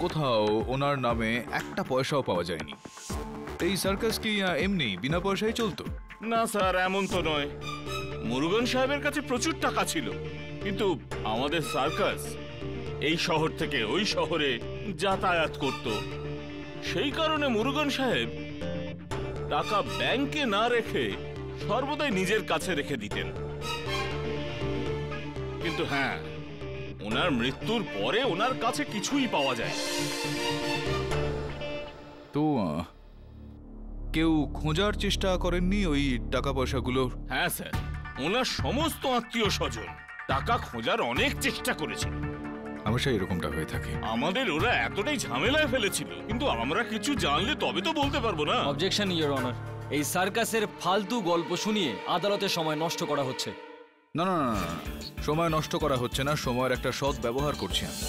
কোথাও ওনার নামে একটা পয়সাও পাওয়া যায়নি। এই সার্কাস কি এমনি বিনা পয়সায় চলতো? না স্যার, এমন তো নয়। মুরুগান সাহেবের কাছে প্রচুর টাকা ছিল, কিন্তু আমাদের সার্কাস এই শহর থেকে ওই শহরে যাতায়াত করত। সেই কারণে মুরুগান সাহেব টাকা ব্যাংকে না রেখে সর্বদাই নিজের কাছে রেখে দিতেন। কিন্তু হ্যাঁ, ওনার মৃত্যুর পরে ওনার কাছে কিছুই পাওয়া যায়। তো কেউ খোঁজার চেষ্টা করেননি ওই টাকা পয়সাগুলো? হ্যাঁ স্যার, ওনার সমস্ত আত্মীয় স্বজন টাকা খোঁজার অনেক চেষ্টা করেছিল। হামেশাই এরকমটা হয়ে থাকে। আমাদের ওরা এতটাই ঝামেলায় ফেলেছিল, কিন্তু আমরা কিছু জানলে তবে তো বলতে পারবো না। অবজেকশন ইওর অনার, এই সার্কাসের ফালতু গল্প শুনিয়ে আদালতের সময় নষ্ট করা হচ্ছে। না না না, সময় নষ্ট করা হচ্ছে না, সময়ের একটা সৎ ব্যবহার করছি আমি।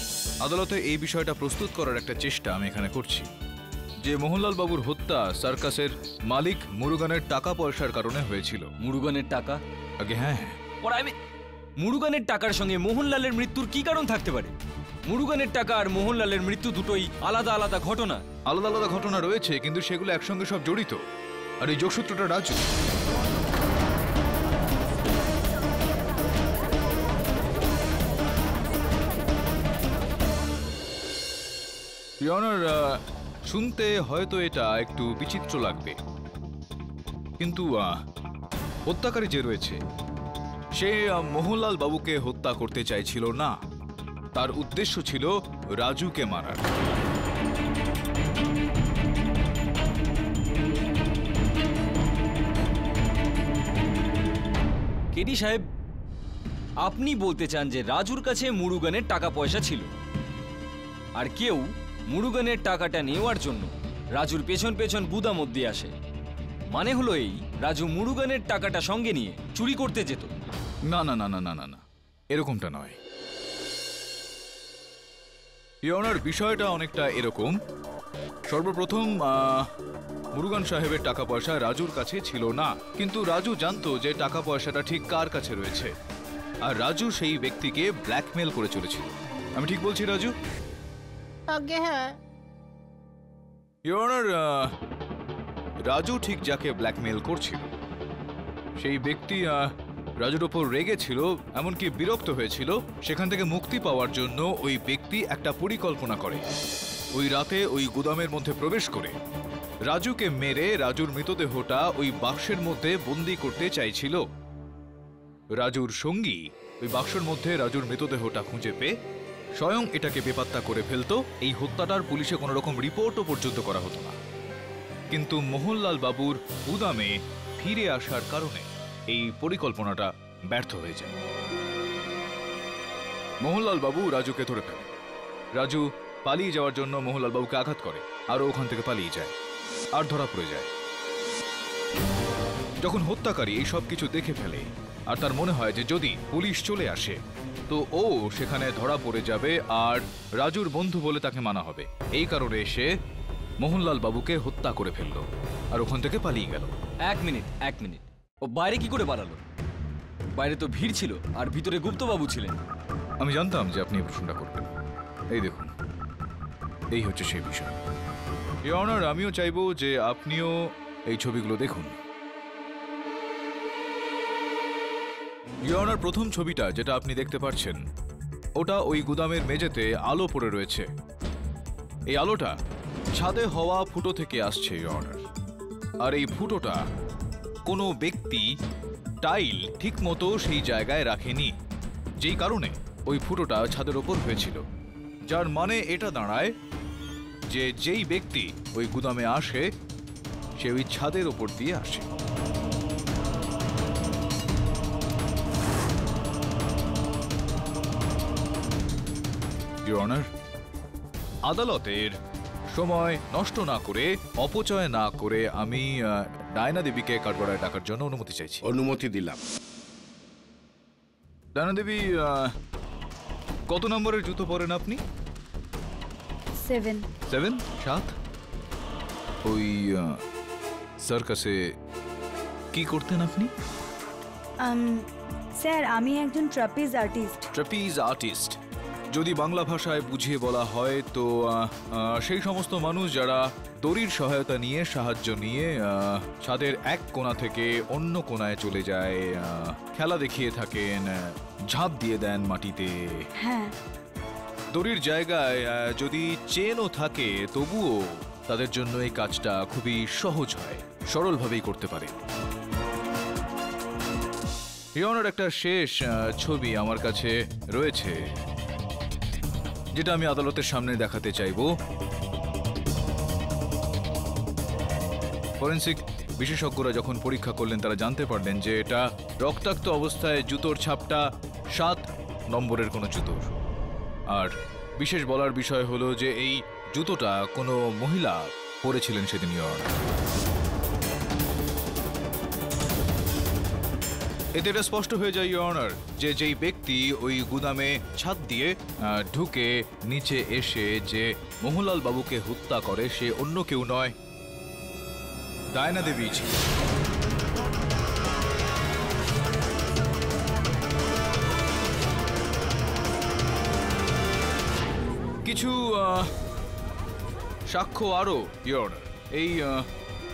আদালতে এই বিষয়টা প্রস্তুত করার একটা চেষ্টা আমি এখানে করছি যে মোহনলাল বাবুর হত্যা সার্কাসের মালিক মুরুগানের টাকা পয়সার কারণে হয়েছিল। মুরুগানের টাকা? আগে হ্যাঁ হ্যাঁ। মুরুগানের টাকার সঙ্গে মোহনলালের মৃত্যুর কি কারণ থাকতে পারে? মুরুগানের টাকা আর মোহনলালের মৃত্যু দুটোই আলাদা আলাদা ঘটনা। আলাদা আলাদা ঘটনা রয়েছে, কিন্তু সেগুলো একসঙ্গে সব জড়িত। আর এই যোগসূত্রটা রাজু। শুনতে হয়তো এটা একটু বিচিত্র লাগবে, কিন্তু হত্যাকারী যে রয়েছে সে মোহনলাল বাবুকে হত্যা করতে চাইছিল না। তার উদ্দেশ্য ছিল রাজুকে মারার। কেডি সাহেব, আপনি বলতে চান যে রাজুর কাছে মুরুগানের টাকা পয়সা ছিল, আর কেউ মুরুগানের টাকাটা নেওয়ার জন্য রাজুর পেছন পেছন গুদাম অব্দি আসে। মানে হলো এই, রাজু মুরুগানের টাকাটা সঙ্গে নিয়ে চুরি করতে যেত। না না না না না না না, এরকমটা নয়। ইওনার বিষয়টা অনেকটা এরকম। সর্বপ্রথম মুরুগান সাহেবের টাকা পয়সা রাজুর কাছে ছিল না, কিন্তু রাজু জানতো যে টাকা পয়সাটা ঠিক কার কাছে রয়েছে, আর রাজু সেই ব্যক্তিকে ব্ল্যাকমেল করে চলেছিল। আমি ঠিক বলছি রাজু? আগে হ্যাঁ। ইওনার রাজু ঠিক যাকে ব্ল্যাকমেল করছিল সেই ব্যক্তি রাজুর ওপর রেগেছিল, এমনকি বিরক্ত হয়েছিল। সেখান থেকে মুক্তি পাওয়ার জন্য ওই ব্যক্তি একটা পরিকল্পনা করে। ওই রাতে ওই গুদামের মধ্যে প্রবেশ করে রাজুকে মেরে রাজুর মৃতদেহটা ওই বাক্সের মধ্যে বন্দি করতে চাইছিল। রাজুর সঙ্গী ওই বাক্সের মধ্যে রাজুর মৃতদেহটা খুঁজে পেয়ে স্বয়ং এটাকে বেপাত্তা করে ফেলতো। এই হত্যাটার পুলিশে কোনো রকম রিপোর্টও পর্যন্ত করা হতো না। কিন্তু মোহনলাল বাবুর গুদামে ফিরে আসার কারণে এই পরিকল্পনাটা ব্যর্থ হয়ে যায়। মোহনলাল বাবু রাজুকে ধরে ফেলে। রাজু পালিয়ে যাওয়ার জন্য মোহনলাল বাবুকে আঘাত করে, আরও ওখান থেকে পালিয়ে যায়, আর ধরা পড়ে যায়। যখন হত্যাকারী এই সব কিছু দেখে ফেলে আর তার মনে হয় যে যদি পুলিশ চলে আসে তো ও সেখানে ধরা পড়ে যাবে আর রাজুর বন্ধু বলে তাকে মানা হবে, এই কারণে সে মোহনলাল বাবুকে হত্যা করে ফেললো আর ওখান থেকে পালিয়ে গেল। এক মিনিট, ও বাইরে কি করে পালালো? বাইরে তো ভিড় ছিল আর ভিতরে গুপ্তবাবু ছিলেন। আমি জানতাম যে আপনি এই প্রশ্নটা করবেন। এই দেখুন, এই হচ্ছে সেই বিষয়। ইওর অনার, আমিও চাইবো যে আপনিও এই ছবিগুলো দেখুন। ইওর অনার, প্রথম ছবিটা যেটা আপনি দেখতে পাচ্ছেন ওটা ওই গুদামের মেঝেতে আলো পড়ে রয়েছে। এই আলোটা ছাদে হওয়া ফুটো থেকে আসছে ইওর অনার, আর এই ফুটোটা কোনো ব্যক্তি টাইল ঠিক মতো সেই জায়গায় রাখেনি, যেই কারণে ওই ফুটোটা ছাদের ওপর হয়েছিল, যার মানে এটা দাঁড়ায় যে যেই ব্যক্তি ওই গুদামে আসে সে ওই ছাদের ওপর দিয়ে আসে। ইওর অনার, আদালতের সময় নষ্ট না করে, অপচয় না করে আমি ডায়না দেবীকে কাঠগড়ায় ডাকার জন্য অনুমতি চাইছি। অনুমতি দিলাম। ডায়না দেবী, কত নম্বরের জুতো পরেন আপনি? 7। 7? 7? ওই সার্কাসে কি করতেন আপনি? স্যার, আমি একজন ট্রাপিজ আর্টিস্ট। ট্রাপিজ আর্টিস্ট যদি বাংলা ভাষায় বুঝিয়ে বলা হয় তো সেই সমস্ত মানুষ যারা দড়ির সহায়তা নিয়ে, সাহায্য নিয়ে ছাদের এক কোণা থেকে অন্য কোণায় চলে যায়, খেলা দেখিয়ে থাকেন, ঝাঁপ দিয়ে দেন মাটিতে। হ্যাঁ। দড়ির জায়গায় যদি চেনও থাকে তবুও তাদের জন্য এই কাজটা খুবই সহজ হয়, সরলভাবেই করতে পারে। ইওনার একটা শেষ ছবি আমার কাছে রয়েছে যেটা আমি আদালতের সামনে দেখাতে চাইব। ফরেনসিক বিশেষজ্ঞরা যখন পরীক্ষা করলেন তারা জানতে পারলেন যে এটা রক্তাক্ত অবস্থায় জুতোর ছাপটা 7 নম্বরের কোনো জুতোর। আর বিশেষ বলার বিষয় হলো যে এই জুতোটা কোনো মহিলা পরেছিলেন সেদিন। এতে এটা স্পষ্ট হয়ে যায় ইওর অনার যে যেই ব্যক্তি ওই গুদামে ছাদ দিয়ে ঢুকে নিচে এসে যে মোহনলাল বাবুকে হত্যা করে সে অন্য কেউ নয়, ডায়না দেবী ছিল। কিছু সাক্ষ্য আরো ইওর অনার, এই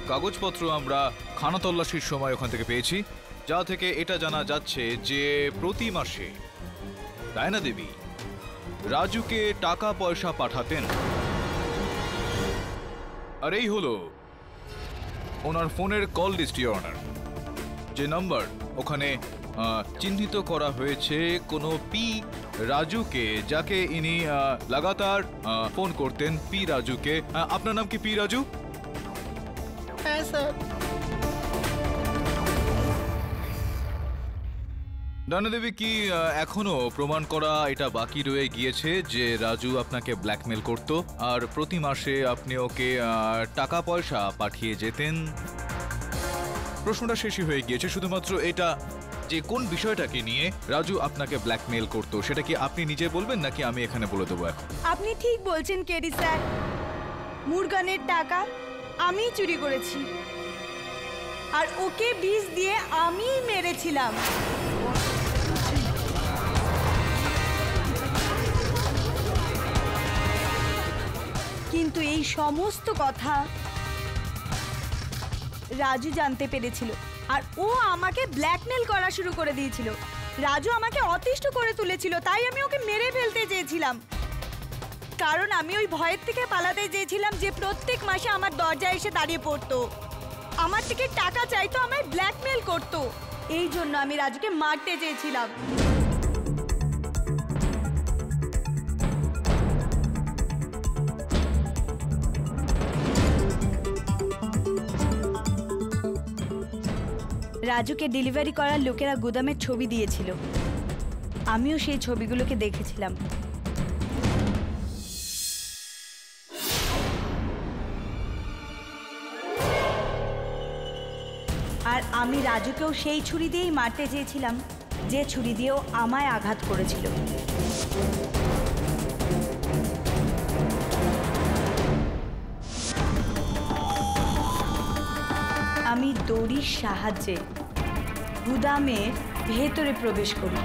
কাগজপত্র আমরা খানা তল্লাশির সময় ওখান থেকে পেয়েছি, যা থেকে এটা জানা যাচ্ছে যে প্রতি মাসে ডায়না দেবী রাজুকে টাকা পয়সা পাঠাতেন। আর এই হলো ওনার ফোনের কল লিস্ট ইওর অনার, যে নাম্বার ওখানে চিহ্নিত করা হয়েছে কোনো পি রাজুকে, যাকে ইনি লাগাতার ফোন করতেন পি রাজুকে। আপনার নাম কি পি রাজু? হ্যাঁ স্যার। ডায়না দেবী, কি এখনো প্রমাণ করা এটা বাকি রয়ে গিয়েছে যে রাজু আপনাকে ব্ল্যাকমেল করত আর প্রতি মাসে আপনি ওকে টাকা পয়সা পাঠিয়ে যেতেন? প্রশ্নটা শেষই হয়ে গিয়েছে, শুধুমাত্র এটা যে কোন বিষয়টাকে নিয়ে রাজু আপনাকে ব্ল্যাকমেল করত সেটা কি আপনি নিজে বলবেন নাকি আমি এখানে বলে দেবো এখন? আপনি ঠিক বলছেন কেডি স্যার, মুরগানের টাকা আমি চুরি করেছি আর ওকে বিষ দিয়ে আমিই মেরেছিলাম। কিন্তু এই সমস্ত কথা রাজু জানতে পেরেছিল আর ও আমাকে ব্ল্যাকমেল করা শুরু করে দিয়েছিল। রাজু আমাকে অতিষ্ঠ করে তুলেছিল, তাই আমি ওকে মেরে ফেলতে চেয়েছিলাম। কারণ আমি ওই ভয়ের থেকে পালাতে চেয়েছিলাম যে প্রত্যেক মাসে আমার দরজায় এসে দাঁড়িয়ে পড়তো, আমার থেকে টাকা চাইতো, আমায় ব্ল্যাকমেল করতো। এই জন্য আমি রাজুকে মারতে চেয়েছিলাম। রাজুকে ডেলিভারি করার লোকেরা গুদামের ছবি দিয়েছিল, আমিও সেই ছবিগুলোকে দেখেছিলাম। আর আমি রাজুকেও সেই ছুরি দিয়েই মারতে চেয়েছিলাম যে ছুরি দিয়েও আমায় আঘাত করেছিল। আমি দড়ির সাহায্যে গুদামের ভেতরে প্রবেশ করি।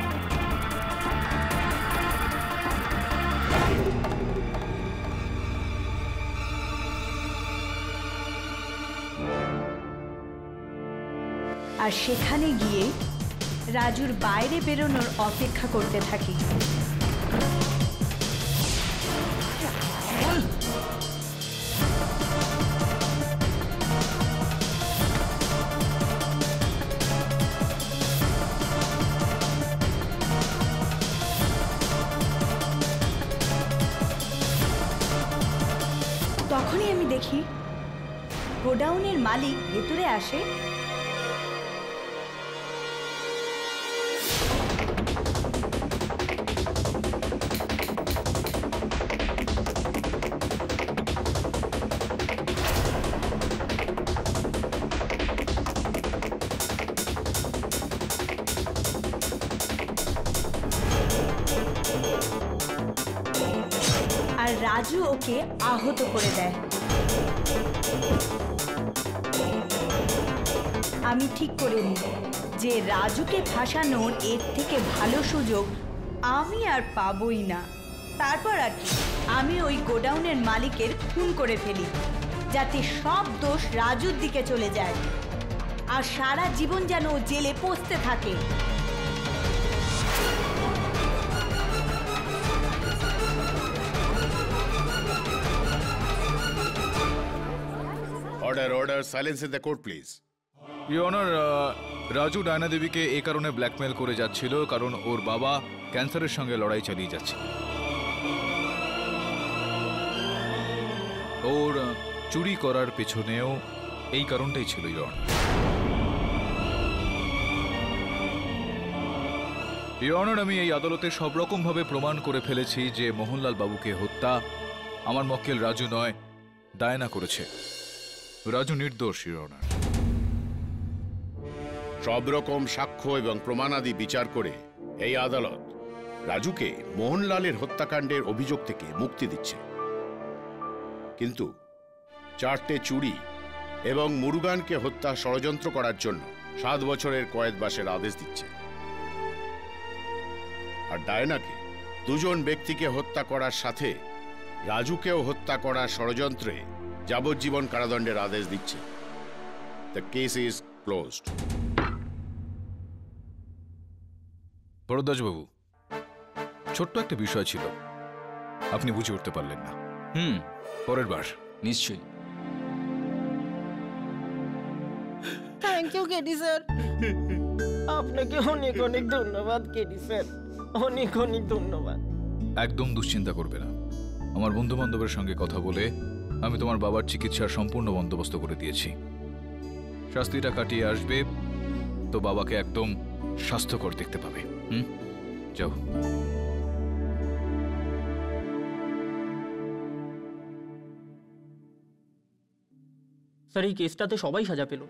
আর সেখানে গিয়ে রাজুর বাইরে বেরোনোর অপেক্ষা করতে থাকি। তখনই আমি দেখি গোডাউনের মালিক ভেতরে আসে আর রাজু ওকে আহত করে দেয়। আমি ঠিক করে নিই যে রাজুকে ফাঁসানোর এর থেকে ভালো সুযোগ আমি আর পাবই না। তারপর আর কি, আমি ওই গোডাউনের মালিকের খুন করে ফেলি, যাতে সব দোষ রাজুর দিকে চলে যায় আর সারা জীবন যেন ও জেলে পচতে থাকে। Order, silence in the court, please. Your honour, Raju Diana দেবীকে এই কারণে ব্ল্যাকমেল করে যাচ্ছিল কারণ ওর বাবা ক্যান্সারের সঙ্গে লড়াই চালিয়ে যাচ্ছে। ওর চুরি করার পেছনেও এই কারণটাই ছিল ইওর অনার। ইওর অনার, আমি এই আদালতে সব রকম ভাবে প্রমাণ করে ফেলেছি যে মোহনলাল বাবুকে হত্যা আমার মক্কেল রাজু নয়, ডায়না করেছে। রাজু নির্দোষ ইওর অনার। সব রকম সাক্ষ্য এবং প্রমাণাদি বিচার করে এই আদালত রাজুকে মোহনলালের হত্যাকাণ্ডের অভিযোগ থেকে মুক্তি দিচ্ছে, কিন্তু 4টে চুরি এবং মুরুগানকে হত্যা ষড়যন্ত্র করার জন্য 7 বছরের কয়েদবাসের আদেশ দিচ্ছে। আর ডায়নাকে 2 জন ব্যক্তিকে হত্যা করার সাথে রাজুকেও হত্যা করার ষড়যন্ত্রে যাবজ্জীবন কারাদণ্ডের আদেশ দিচ্ছে। The case is closed. ভরদ্বাজবাবু, ছোট্ট একটা বিষয় ছিল, আপনি বুঝে উঠতে পারলেন না। পরের বার নিশ্চয়ই। থ্যাংক ইউ কেডি স্যার, আপনাকে অনেক অনেক ধন্যবাদ কেডি স্যার, অনেক অনেক ধন্যবাদ। একদম দুশ্চিন্তা করবে না। আমার বন্ধু বান্ধবের সঙ্গে কথা বলে আমি তোমার বাবার চিকিৎসার সম্পূর্ণ বন্দোবস্ত করে দিয়েছি। শাস্তিটা কাটিয়ে আসবে তো বাবাকে একদম স্বাস্থ্যকর দেখতে পাবে। যাও। স্যার, এই কেসটাতে সবাই সাজা পেল,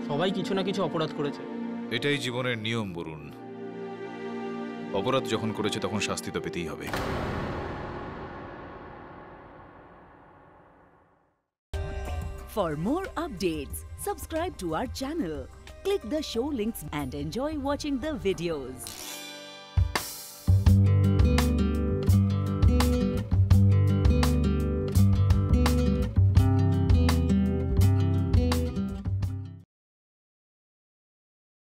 সবাই কিছু না কিছু অপরাধ করেছে। এটাই জীবনের নিয়ম বরুণ, অপরাধ যখন করেছে তখন শাস্তি তো পেতেই হবে। For more updates, subscribe to our channel, click the show links and enjoy watching the videos.